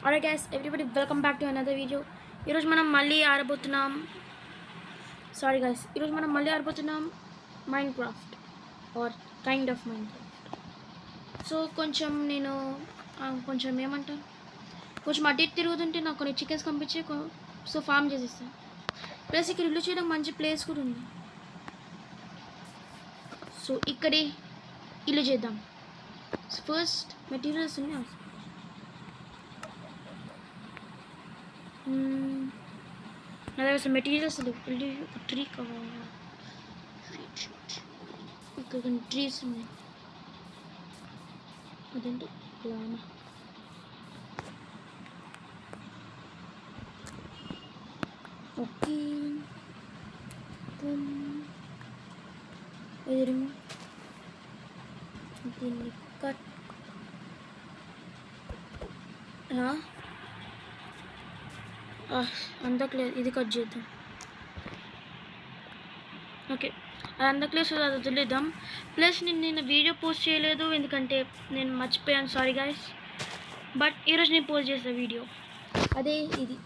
Alright guys, everybody welcome back to another video. ఈరోజు మనం మళ్ళీ ఆడబోతున్నాం. సారీ గైస్, ఈరోజు మనం మళ్ళీ ఆడబోతున్నాం Minecraft or kind of Minecraft. So నేను కొంచెం ఏమంటాను, కొంచెం అటు ఇటు తిరుగుతుంటే నాకు కొన్ని చికెన్స్ పంపించి సో ఫామ్ చేసేస్తాను. ప్లస్ ఇక్కడ ఇల్లు చేయడం మంచి ప్లేస్ కూడా ఉంది. సో ఇక్కడే ఇల్లు చేద్దాం. ఫస్ట్ మెటీరియల్స్ ఉన్నాయి. నా దగ్గర అసలు మెటీరియల్స్ లేవు. ఒక ట్రీ కావాలి. ఇక్కడ కొన్ని ట్రీస్ ఉన్నాయి. అదేంటి లామా. ఓకే, ఎదురు దీన్ని కట్. అందట్లేదు, ఇది కట్ చేద్దాం. ఓకే, అది అందట్లేదు, సో అది వదిలేద్దాం. ప్లస్ నేను వీడియో పోస్ట్ చేయలేదు ఎందుకంటే నేను మర్చిపోయాను. సారీ గైస్, బట్ ఈరోజు నేను పోస్ట్ చేసాను వీడియో. అదే ఇది.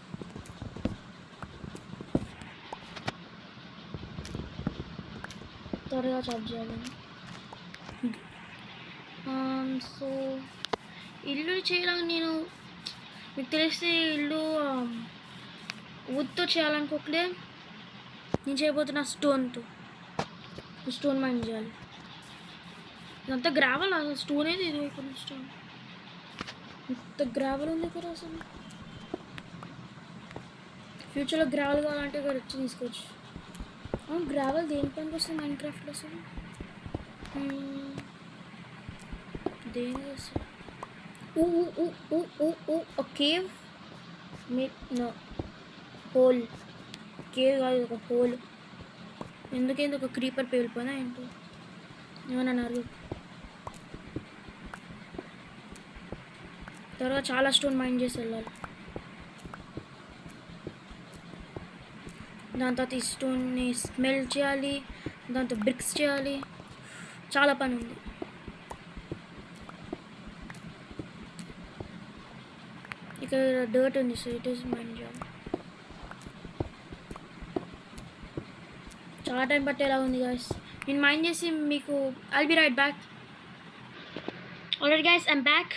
త్వరగా చాప్ చేయాలి. సో ఇల్లు చేయడానికి నేను మీకు తెలిస్తే ఇల్లు వుడ్తో చేయాలనుకోకలే. నేను చేయబోతున్నా స్టోన్ మైండ్ చేయాలి. ఇదంతా గ్రావెల్, అసలు స్టోన్ ఏది ఇది కొంచెం స్టోన్. ఇంత గ్రావెల్ ఉంది కదా అసలు. ఫ్యూచర్లో గ్రావెల్ కావాలంటే ఇక్కడ వచ్చి తీసుకోవచ్చు. గ్రావెల్ దేని పనికి వస్తుంది మైన్క్రాఫ్ట్లో అసలు? దేని వస్తుంది? Cave whole. కేవ్ కాదు, ఒక హోల్. ఎందుకేంది ఒక క్రీపర్ పేలిపోయినా ఏంటి ఏమన్నా అడుగు. తర్వాత చాలా స్టోన్ మైండ్ చేసి వెళ్ళాలి. దాని తర్వాత ఈ స్టోన్ని స్మెల్ చేయాలి, దాంతో బ్రిక్స్ చేయాలి, చాలా పని ఉంది. ఇక్కడ డర్ట్ ఉంది, సో ఇట్ ఈస్ మైండ్ చేయాలి. చాలా టైం పట్టేలా ఉంది గాయస్. నేను మైండ్ చేసి మీకు I'll be right back. Already guys, I'm back.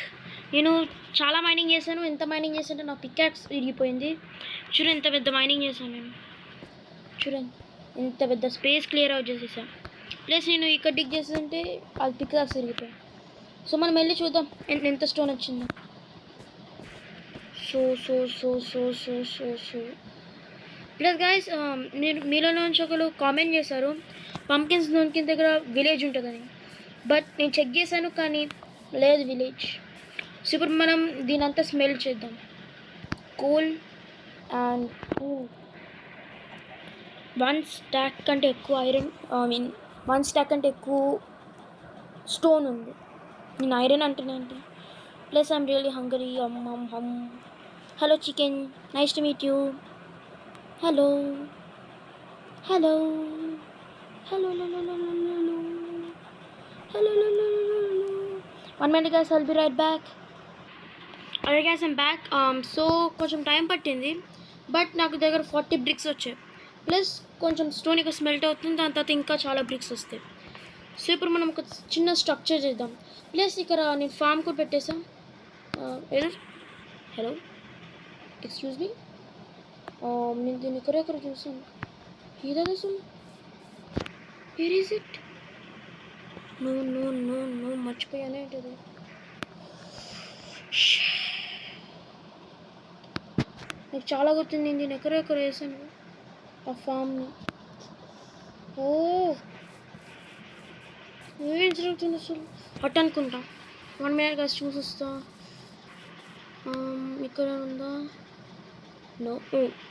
నేను చాలా మైనింగ్ చేశాను. ఎంత మైనింగ్ చేశానంటే నా పికాక్స్ విరిగిపోయింది. చూడండి ఎంత పెద్ద మైనింగ్ చేశాను నేను. చూడండి ఎంత పెద్ద స్పేస్ క్లియర్ అవుట్ చేసేసాను. ప్లస్ నేను ఇక్కడ డిగ్ చేస్తుంటే అది పికాక్స్ విరిగిపోయాయి. సో మనం వెళ్ళి చూద్దాం ఎంత స్టోన్ వచ్చిందో. సో ప్లస్ గైస్, మీలో నుంచి ఒకరు కామెంట్ చేశారు పంకిన్స్ దొంకిన్ దగ్గర విలేజ్ ఉంటుందని. బట్ నేను చెక్ చేశాను కానీ లేదు విలేజ్. సో ఇప్పుడు మనం దీని అంతా స్మెల్ చేద్దాం. కోల్ అండ్ 1 స్టాక్ కంటే ఎక్కువ ఐరన్, 1 స్టాక్ కంటే ఎక్కువ స్టోన్ ఉంది. నేను ఐరన్ అంటున్నానండి. Plus I'm really hungry. Hmm. Hello chicken, nice to meet you. Hello 1 minute guys, I'll be right back. Alright guys, I'm back. So కొంచెం time పట్టింది, but నాకు దగ్గర 40 బ్రిక్స్ వచ్చాయి. ప్లస్ కొంచెం స్టోన్ ఇక స్మెల్ట్ అవుతుంది, దాని తర్వాత ఇంకా చాలా బ్రిక్స్ వస్తాయి. సో ఇప్పుడు మనం ఒక చిన్న స్ట్రక్చర్ చేద్దాం. ప్లస్ ఇక్కడ నేను ఫామ్ కూడా పెట్టేసాం. Hello, excuse me. నేను దీన్ని ఎక్కడెక్కడ చూసాను. ఇదే అసలు వేర్ ఈజ్ ఇట్? నో మర్చిపోయానే ఏంటది. నాకు చాలా గుర్తుంది. నేను దీన్ని ఎక్కడెక్కడ వేసాను ఆ ఫామ్ని. ఏం జరుగుతుంది అసలు? అట్ అనుకుంటా. 1 minute guys, చూసిస్తా. ఇక్కడ ఉందా? నో,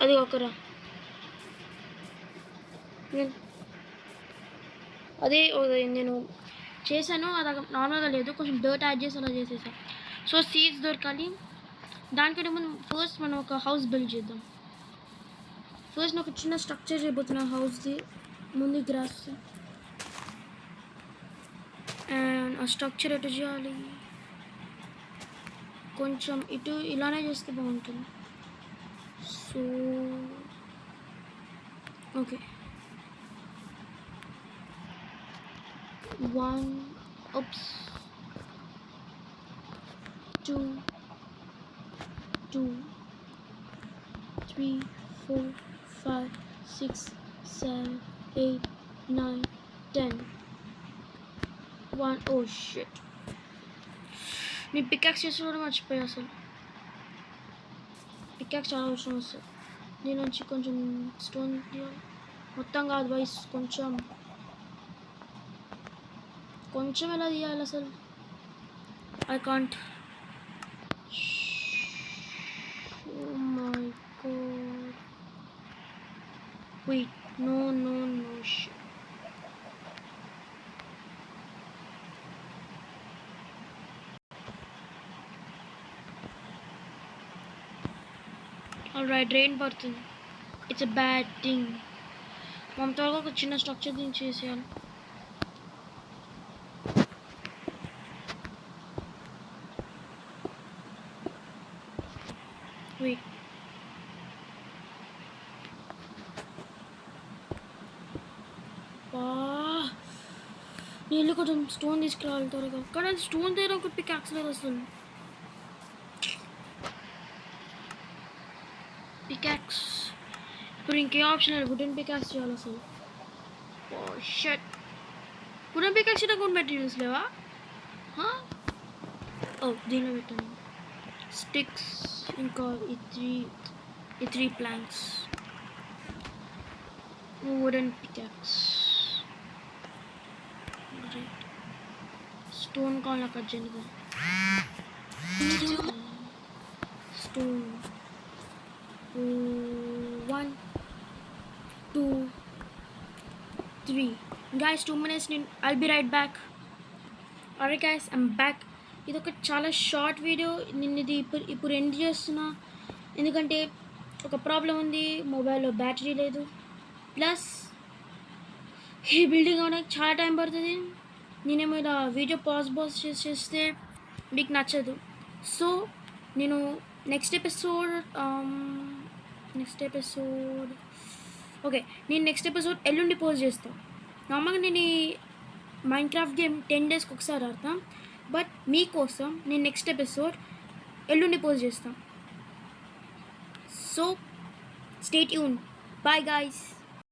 అది ఒకరా. అదే నేను చేశాను, అది నార్మల్గా లేదు, కొంచెం డర్ట్ యాడ్ చేసి అలా చేసేసాను. సో సీడ్స్ దొరకాలి. దానికంటే ముందు ఫస్ట్ మనం ఒక హౌస్ బిల్డ్ చేద్దాం. ఫస్ట్ నేను ఒక చిన్న స్ట్రక్చర్ చేయబోతున్నా హౌస్ది. ముందు గ్రాస్ అండ్ ఆ స్ట్రక్చర్ ఎటు చేయాలి? కొంచెం ఇటు ఇలానే చేస్తే బాగుంటుంది. So okay, 1 oops 2 2 3 4 5 6 7 8 9 10 1 oh shit, నేను పికాక్స్ చేసుకోవడం మర్చిపోయా. అసలు పికాక్స్ చాలా అవసరం వస్తుంది. దీని నుంచి కొంచెం స్టోన్ మొత్తం కాదు వైస్, కొంచెం కొంచెం ఎలా తీయాలి అసలు? I can't. Oh my God, wait, no no no shit. Alright, rain పడుతుంది. It's a bad thing. మనం త్వరగా ఒక చిన్న స్ట్రక్చర్ దీన్ని చేసేయాలి. వెయిట్, నీళ్ళు కొంచెం స్టోన్ తీసుకురావాలి త్వరగా. కానీ అది స్టోన్ దగ్గర ఒక పికాక్స్ లేదు అసలు. పికాక్స్ ఇప్పుడు ఇంకే ఆప్షన్ లేదు, వుడెన్ పికాక్స్ చేయాలి అసలు. ఓ షట్, వుడెన్ పికాక్స్ కూడా మెటీరియల్స్ లేవా? ఓ దీనిలో పెట్టాను స్టిక్స్, ఇంకా ఈ three planks, wooden peacocks. Stone కావాలి నాకు అర్జెంట్గా. Stone 1 2 3 guys, 2 minutes. I'll be right back. Alright guys, I'm back. ఇది ఒక చాలా షార్ట్ వీడియో. నేను ఇది ఇప్పుడు ఎండ్ చేస్తున్నా, ఎందుకంటే ఒక ప్రాబ్లం ఉంది, మొబైల్లో బ్యాటరీ లేదు, ప్లస్ ఈ బిల్డింగ్ అవడానికి చాలా టైం పడుతుంది. నేనేమో ఇలా వీడియో పాజ్ చేస్తే మీకు నచ్చదు. సో నేను నెక్స్ట్ ఎపిసోడ్ ఓకే, నేను నెక్స్ట్ ఎపిసోడ్ ఎల్లుండి పోస్ట్ చేస్తాను. నార్మల్గా నేను ఈ మైన్క్రాఫ్ట్ గేమ్ 10 డేస్కి ఒకసారి ఆడతాం, బట్ మీకోసం నేను నెక్స్ట్ ఎపిసోడ్ ఎల్లుండి పోస్ట్ చేస్తాను. So stay tune. Bye guys.